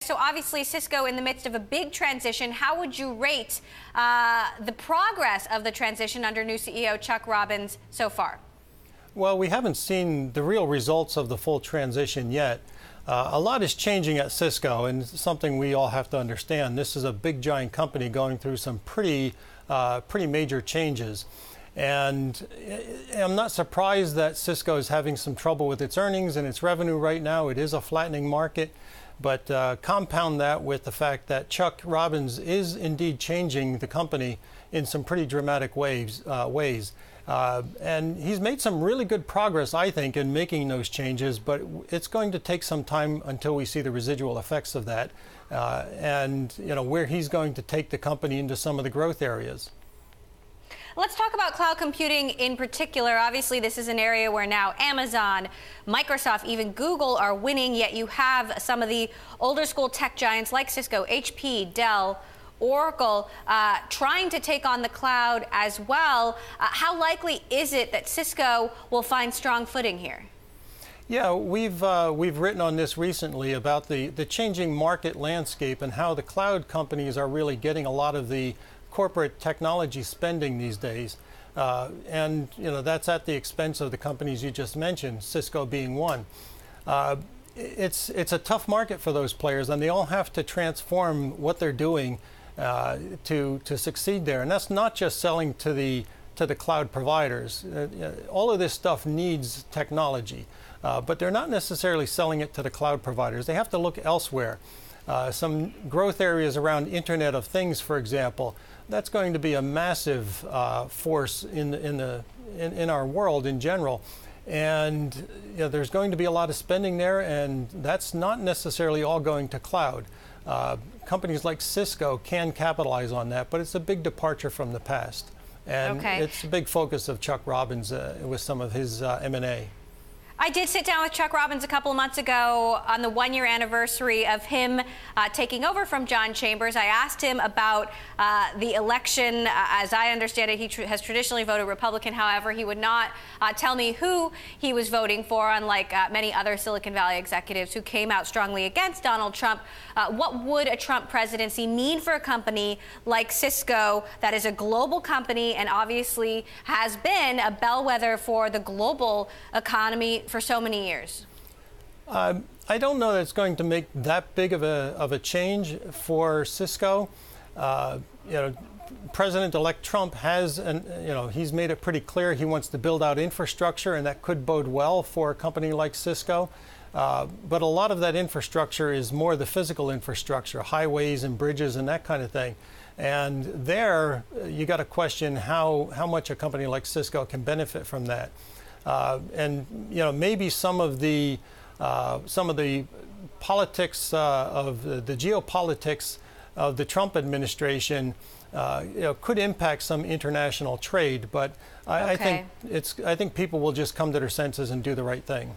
So obviously Cisco in the midst of a big transition. How would you rate the progress of the transition under new CEO Chuck Robbins so far? Well, we haven't seen the real results of the full transition yet. A lot is changing at Cisco, and it's something we all have to understand. This is a big, giant company going through some pretty major changes. And I'm not surprised that Cisco is having some trouble with its earnings and its revenue right now. It is a flattening market. But compound that with the fact that Chuck Robbins is indeed changing the company in some pretty dramatic ways. And he's made some really good progress, I think, in making those changes, but it's going to take some time until we see the residual effects of that and where he's going to take the company into some of the growth areas. Let's talk about cloud computing in particular. Obviously, this is an area where now Amazon, Microsoft, even Google are winning, yet you have some of the older school tech giants like Cisco, HP, Dell, Oracle trying to take on the cloud as well. How likely is it that Cisco will find strong footing here? Yeah, we've written on this recently about the changing market landscape and how the cloud companies are really getting a lot of the corporate technology spending these days. And that's at the expense of the companies you just mentioned, Cisco being one. It's a tough market for those players, and they all have to transform what they're doing to succeed there. And that's not just selling to the cloud providers. All of this stuff needs technology, but they're not necessarily selling it to the cloud providers. They have to look elsewhere. Some growth areas around Internet of Things, for example, that's going to be a massive force in our world in general. And there's going to be a lot of spending there, and that's not necessarily all going to cloud. Companies like Cisco can capitalize on that, but it's a big departure from the past. And it's a big focus of Chuck Robbins with some of his M&A. I did sit down with Chuck Robbins a couple of months ago on the one-year anniversary of him taking over from John Chambers. I asked him about the election. As I understand it, he has traditionally voted Republican. However, he would not tell me who he was voting for, unlike many other Silicon Valley executives who came out strongly against Donald Trump. What would a Trump presidency mean for a company like Cisco that is a global company and obviously has been a bellwether for the global economy for so many years? I don't know that it's going to make that big of a change for Cisco. President-elect Trump has, he's made it pretty clear he wants to build out infrastructure, and that could bode well for a company like Cisco. But a lot of that infrastructure is more the physical infrastructure, highways and bridges and that kind of thing. And there, you got to question how much a company like Cisco can benefit from that. And maybe some of the politics of the geopolitics of the Trump administration could impact some international trade, but I think people will just come to their senses and do the right thing.